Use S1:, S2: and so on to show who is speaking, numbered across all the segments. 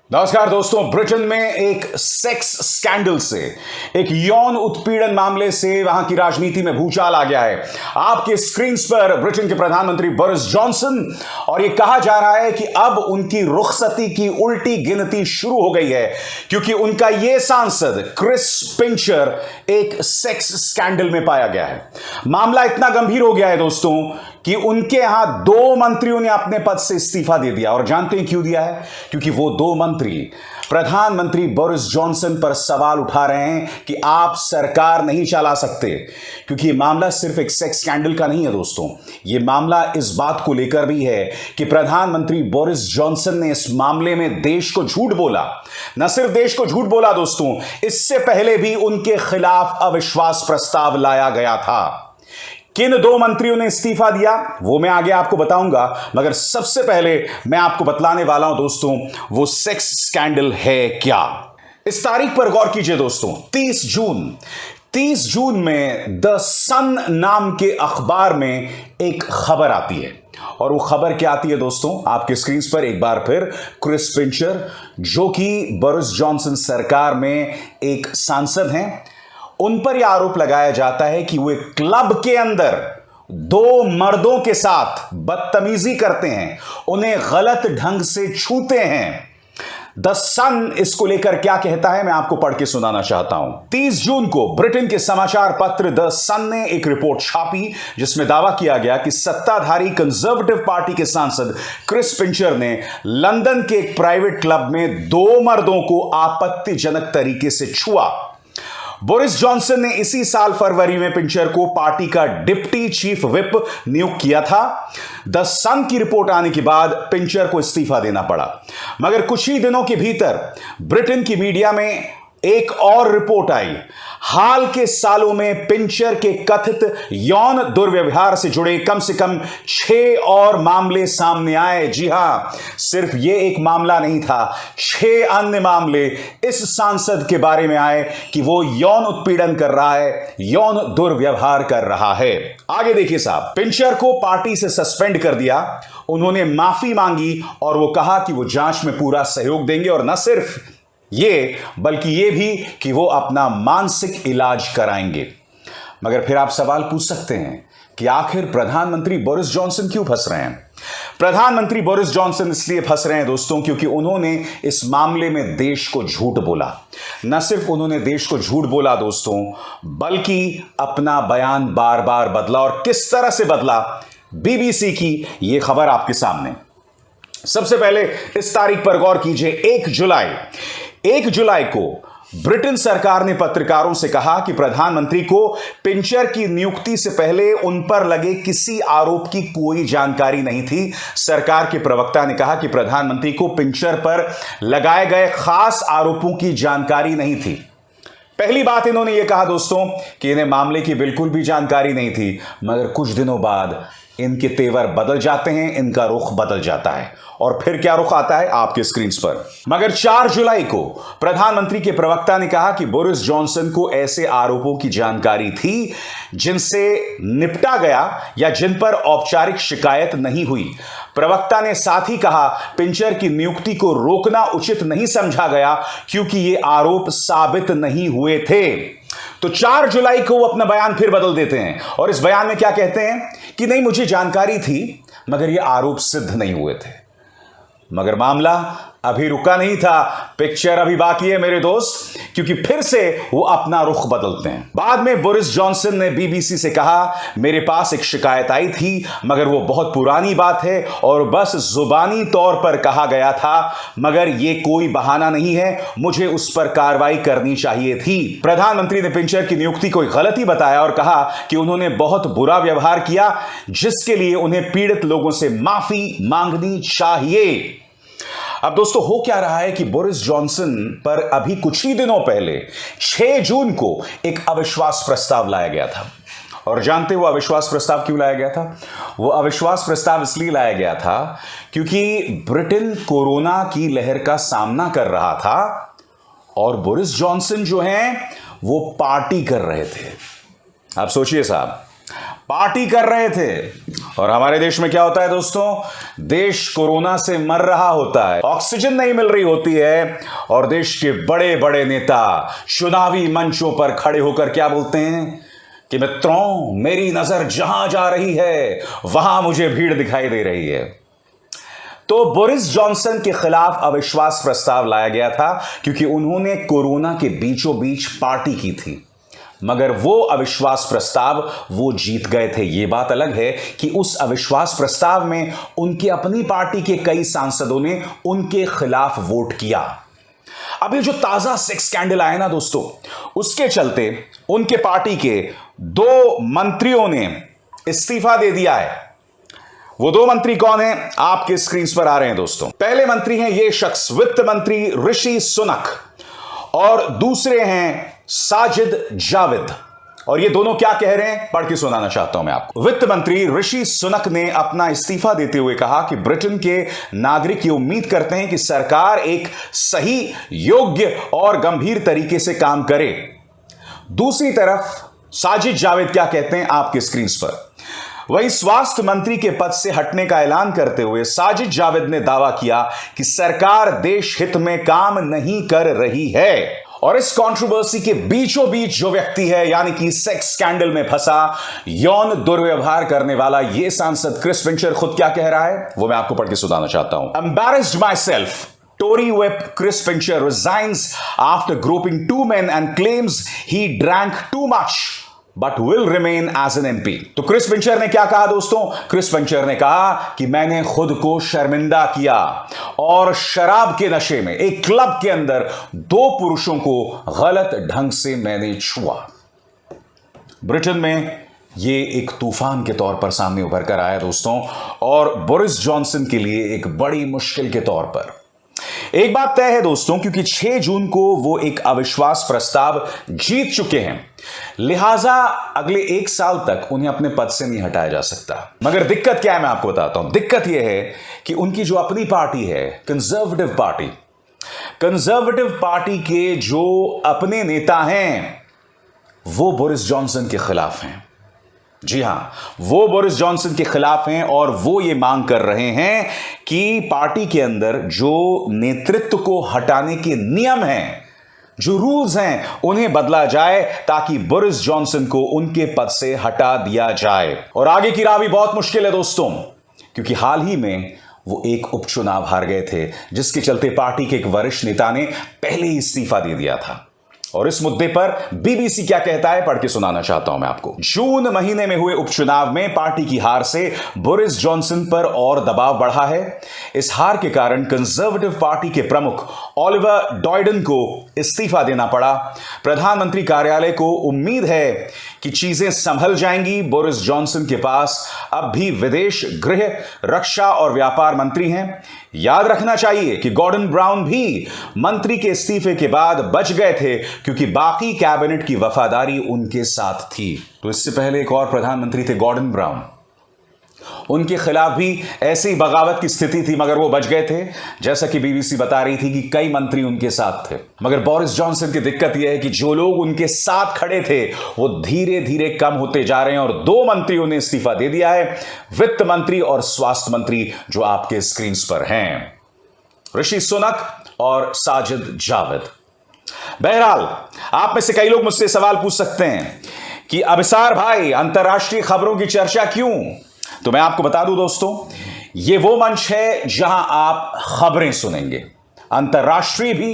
S1: नमस्कार दोस्तों। ब्रिटेन में एक सेक्स स्कैंडल से, एक यौन उत्पीड़न मामले से वहां की राजनीति में भूचाल आ गया है। आपके स्क्रीन पर ब्रिटेन के प्रधानमंत्री बोरिस जॉनसन, और यह कहा जा रहा है कि अब उनकी रुखसती की उल्टी गिनती शुरू हो गई है क्योंकि उनका यह सांसद क्रिस पिंचर एक सेक्स स्कैंडल में पाया गया है। मामला इतना गंभीर हो गया है दोस्तों कि उनके यहां 2 मंत्रियों ने अपने पद से इस्तीफा दे दिया। और जानते हैं क्यों दिया है? क्योंकि वो 2 मंत्री प्रधानमंत्री बोरिस जॉनसन पर सवाल उठा रहे हैं कि आप सरकार नहीं चला सकते। क्योंकि यह मामला सिर्फ एक सेक्स स्कैंडल का नहीं है दोस्तों, यह मामला इस बात को लेकर भी है कि प्रधानमंत्री बोरिस जॉनसन ने इस मामले में देश को झूठ बोला। न सिर्फ देश को झूठ बोला दोस्तों, इससे पहले भी उनके खिलाफ अविश्वास प्रस्ताव लाया गया था। किन 2 मंत्रियों ने इस्तीफा दिया वो मैं आगे आपको बताऊंगा, मगर सबसे पहले मैं आपको बतलाने वाला हूं दोस्तों वो सेक्स स्कैंडल है क्या। इस तारीख पर गौर कीजिए दोस्तों, 30 जून में द सन नाम के अखबार में एक खबर आती है। और वो खबर क्या आती है दोस्तों? आपके स्क्रीन पर एक बार फिर क्रिस पिंचर, जो कि बोरिस जॉनसन सरकार में एक सांसद हैं, उन पर यह आरोप लगाया जाता है कि वो एक क्लब के अंदर 2 मर्दों के साथ बदतमीजी करते हैं, उन्हें गलत ढंग से छूते हैं। द सन इसको लेकर क्या कहता है मैं आपको पढ़ के सुनाना चाहता हूं। 30 जून को ब्रिटेन के समाचार पत्र द सन ने एक रिपोर्ट छापी जिसमें दावा किया गया कि सत्ताधारी कंजर्वेटिव पार्टी के सांसद क्रिस पिंचर ने लंदन के एक प्राइवेट क्लब में 2 मर्दों को आपत्तिजनक तरीके से छुआ। बोरिस जॉनसन ने इसी साल फरवरी में पिंचर को पार्टी का डिप्टी चीफ व्हिप नियुक्त किया था। द सन की रिपोर्ट आने के बाद पिंचर को इस्तीफा देना पड़ा, मगर कुछ ही दिनों के भीतर ब्रिटेन की मीडिया में एक और रिपोर्ट आई। हाल के सालों में पिंचर के कथित यौन दुर्व्यवहार से जुड़े कम से कम 6 और मामले सामने आए। जी हां, सिर्फ ये एक मामला नहीं था, 6 अन्य मामले इस सांसद के बारे में आए कि वो यौन उत्पीड़न कर रहा है, यौन दुर्व्यवहार कर रहा है। आगे देखिए साहब, पिंचर को पार्टी से सस्पेंड कर दिया, उन्होंने माफी मांगी और वो कहा कि वो जांच में पूरा सहयोग देंगे, और न सिर्फ ये बल्कि ये भी कि वो अपना मानसिक इलाज कराएंगे। मगर फिर आप सवाल पूछ सकते हैं कि आखिर प्रधानमंत्री बोरिस जॉनसन क्यों फंस रहे हैं? प्रधानमंत्री बोरिस जॉनसन इसलिए फंस रहे हैं दोस्तों क्योंकि उन्होंने इस मामले में देश को झूठ बोला। न सिर्फ उन्होंने देश को झूठ बोला दोस्तों, बल्कि अपना बयान बार बार बदला। और किस तरह से बदला, बीबीसी की यह खबर आपके सामने। सबसे पहले इस तारीख पर गौर कीजिए, 1 जुलाई को ब्रिटेन सरकार ने पत्रकारों से कहा कि प्रधानमंत्री को पिंचर की नियुक्ति से पहले उन पर लगे किसी आरोप की कोई जानकारी नहीं थी। सरकार के प्रवक्ता ने कहा कि प्रधानमंत्री को पिंचर पर लगाए गए खास आरोपों की जानकारी नहीं थी। पहली बात इन्होंने यह कहा दोस्तों कि इन्हें मामले की बिल्कुल भी जानकारी नहीं थी, मगर कुछ दिनों बाद इनके तेवर बदल जाते हैं, इनका रुख बदल जाता है। और फिर क्या रुख आता है आपके स्क्रीन पर। मगर 4 जुलाई को प्रधानमंत्री के प्रवक्ता ने कहा कि बोरिस जॉनसन को ऐसे आरोपों की जानकारी थी जिनसे निपटा गया या जिन पर औपचारिक शिकायत नहीं हुई। प्रवक्ता ने साथ ही कहा पिंचर की नियुक्ति को रोकना उचित नहीं समझा गया क्योंकि ये आरोप साबित नहीं हुए थे। तो 4 जुलाई को वो अपना बयान फिर बदल देते हैं और इस बयान में क्या कहते हैं कि नहीं, मुझे जानकारी थी मगर ये आरोप सिद्ध नहीं हुए थे। मगर मामला अभी रुका नहीं था, पिक्चर अभी बाकी है मेरे दोस्त, क्योंकि फिर से वो अपना रुख बदलते हैं। बाद में बोरिस जॉनसन ने बीबीसी से कहा, मेरे पास एक शिकायत आई थी मगर वो बहुत पुरानी बात है और बस जुबानी तौर पर कहा गया था, मगर ये कोई बहाना नहीं है, मुझे उस पर कार्रवाई करनी चाहिए थी। प्रधानमंत्री ने पिंचर की नियुक्ति को गलती बताया और कहा कि उन्होंने बहुत बुरा व्यवहार किया जिसके लिए उन्हें पीड़ित लोगों से माफी मांगनी चाहिए। अब दोस्तों हो क्या रहा है कि बोरिस जॉनसन पर अभी कुछ ही दिनों पहले 6 जून को एक अविश्वास प्रस्ताव लाया गया था। और जानते हो अविश्वास प्रस्ताव क्यों लाया गया था? वो अविश्वास प्रस्ताव इसलिए लाया गया था क्योंकि ब्रिटेन कोरोना की लहर का सामना कर रहा था और बोरिस जॉनसन जो हैं वो पार्टी कर रहे थे। आप सोचिए साहब, पार्टी कर रहे थे। और हमारे देश में क्या होता है दोस्तों, देश कोरोना से मर रहा होता है, ऑक्सीजन नहीं मिल रही होती है, और देश के बड़े बड़े नेता चुनावी मंचों पर खड़े होकर क्या बोलते हैं कि मित्रों, मेरी नजर जहां जा रही है वहां मुझे भीड़ दिखाई दे रही है। तो बोरिस जॉनसन के खिलाफ अविश्वास प्रस्ताव लाया गया था क्योंकि उन्होंने कोरोना के बीचों बीच पार्टी की थी, मगर वो अविश्वास प्रस्ताव वो जीत गए थे। ये बात अलग है कि उस अविश्वास प्रस्ताव में उनके अपनी पार्टी के कई सांसदों ने उनके खिलाफ वोट किया। अब ये जो ताजा सेक्स स्कैंडल आया ना दोस्तों, उसके चलते उनके पार्टी के 2 मंत्रियों ने इस्तीफा दे दिया है। वो 2 मंत्री कौन हैं, आपके स्क्रीन पर आ रहे हैं दोस्तों। पहले मंत्री हैं ये शख्स, वित्त मंत्री ऋषि सुनक, और दूसरे हैं साजिद जाविद। और ये दोनों क्या कह रहे हैं, पढ़ के सुनाना चाहता हूं मैं आपको। वित्त मंत्री ऋषि सुनक ने अपना इस्तीफा देते हुए कहा कि ब्रिटेन के नागरिक ये उम्मीद करते हैं कि सरकार एक सही, योग्य और गंभीर तरीके से काम करे। दूसरी तरफ साजिद जाविद क्या कहते हैं, आपके स्क्रीन पर। वही स्वास्थ्य मंत्री के पद से हटने का ऐलान करते हुए साजिद जाविद ने दावा किया कि सरकार देश हित में काम नहीं कर रही है। और इस कंट्रोवर्सी के बीचों बीच जो व्यक्ति है, यानी कि सेक्स स्कैंडल में फंसा, यौन दुर्व्यवहार करने वाला ये सांसद क्रिस पिंचर खुद क्या कह रहा है, वो मैं आपको पढ़ के सुनाना चाहता हूं। Embarrassed my self, Tory whip Chris Pincher resigns after groping 2 men and claims he drank too much but will remain as an MP। तो क्रिस पिंचर ने क्या कहा दोस्तों, क्रिस पिंचर ने कहा कि मैंने खुद को शर्मिंदा किया और शराब के नशे में एक क्लब के अंदर 2 पुरुषों को गलत ढंग से मैंने छुआ। ब्रिटेन में ये एक तूफान के तौर पर सामने उभर कर आया दोस्तों, और बोरिस जॉनसन के लिए एक बड़ी मुश्किल के तौर पर। एक बात तय है दोस्तों, क्योंकि 6 जून को वो एक अविश्वास प्रस्ताव जीत चुके हैं, लिहाजा अगले 1 साल तक उन्हें अपने पद से नहीं हटाया जा सकता। मगर दिक्कत क्या है, मैं आपको बताता हूं। दिक्कत यह है कि उनकी जो अपनी पार्टी है, कंजर्वेटिव पार्टी के जो अपने नेता हैं, वो बोरिस जॉनसन के खिलाफ हैं। जी हां, वो बोरिस जॉनसन के खिलाफ हैं और वो ये मांग कर रहे हैं कि पार्टी के अंदर जो नेतृत्व को हटाने के नियम हैं, जो रूल्स हैं, उन्हें बदला जाए ताकि बोरिस जॉनसन को उनके पद से हटा दिया जाए। और आगे की राह भी बहुत मुश्किल है दोस्तों, क्योंकि हाल ही में वो एक उपचुनाव हार गए थे, जिसके चलते पार्टी के एक वरिष्ठ नेता ने पहले ही इस्तीफा दे दिया था। और इस मुद्दे पर बीबीसी क्या कहता है, पढ़ के सुनाना चाहता हूं मैं आपको। जून महीने में हुए उपचुनाव में पार्टी की हार से बोरिस जॉनसन पर और दबाव बढ़ा है। इस हार के कारण कंजर्वेटिव पार्टी के प्रमुख ओलिवर डॉयडन को इस्तीफा देना पड़ा। प्रधानमंत्री कार्यालय को उम्मीद है कि चीजें संभल जाएंगी। बोरिस जॉनसन के पास अब भी विदेश, गृह, रक्षा और व्यापार मंत्री हैं। याद रखना चाहिए कि गॉर्डन ब्राउन भी मंत्री के इस्तीफे के बाद बच गए थे, क्योंकि बाकी कैबिनेट की वफादारी उनके साथ थी। तो इससे पहले एक और प्रधानमंत्री थे गॉर्डन ब्राउन, उनके खिलाफ भी ऐसी बगावत की स्थिति थी, मगर वो बच गए थे। जैसा कि बीबीसी बता रही थी कि कई मंत्री उनके साथ थे। मगर बोरिस जॉनसन की दिक्कत यह है कि जो लोग उनके साथ खड़े थे वो धीरे धीरे कम होते जा रहे हैं, और 2 मंत्रियों ने इस्तीफा दे दिया है, वित्त मंत्री और स्वास्थ्य मंत्री, जो आपके स्क्रीन पर हैं, ऋषि सुनक और साजिद जाविद। बहरहाल, आप में से कई लोग मुझसे सवाल पूछ सकते हैं कि अभिसार भाई, अंतर्राष्ट्रीय खबरों की चर्चा क्यों? तो मैं आपको बता दूं दोस्तों, ये वो मंच है जहां आप खबरें सुनेंगे, अंतर्राष्ट्रीय भी,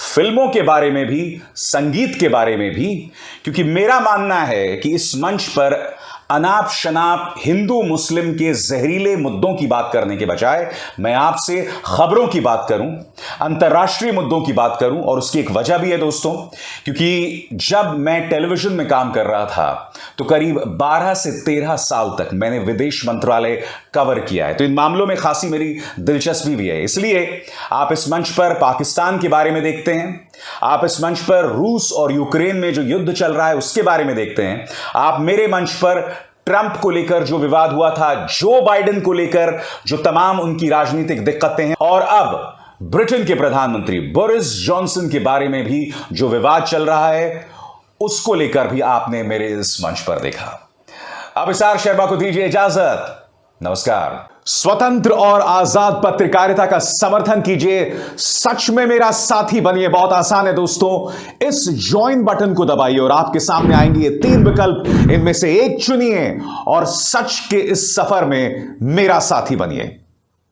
S1: फिल्मों के बारे में भी, संगीत के बारे में भी, क्योंकि मेरा मानना है कि इस मंच पर अनाप शनाप हिंदू मुस्लिम के जहरीले मुद्दों की बात करने के बजाय मैं आपसे खबरों की बात करूं, अंतर्राष्ट्रीय मुद्दों की बात करूं। और उसकी एक वजह भी है दोस्तों, क्योंकि जब मैं टेलीविजन में काम कर रहा था तो करीब 12 से 13 साल तक मैंने विदेश मंत्रालय कवर किया है, तो इन मामलों में खासी मेरी दिलचस्पी भी है। इसलिए आप इस मंच पर पाकिस्तान के बारे में देखते हैं, आप इस मंच पर रूस और यूक्रेन में जो युद्ध चल रहा है उसके बारे में देखते हैं, आप मेरे मंच पर ट्रंप को लेकर जो विवाद हुआ था, जो बाइडेन को लेकर जो तमाम उनकी राजनीतिक दिक्कतें हैं, और अब ब्रिटेन के प्रधानमंत्री बोरिस जॉनसन के बारे में भी जो विवाद चल रहा है, उसको लेकर भी आपने मेरे इस मंच पर देखा। अभिसार शर्मा को दीजिए इजाजत। नमस्कार। स्वतंत्र और आजाद पत्रकारिता का समर्थन कीजिए, सच में मेरा साथी बनिए। बहुत आसान है दोस्तों, इस ज्वाइन बटन को दबाइए और आपके सामने आएंगे ये 3 विकल्प, इनमें से एक चुनिए और सच के इस सफर में मेरा साथी बनिए।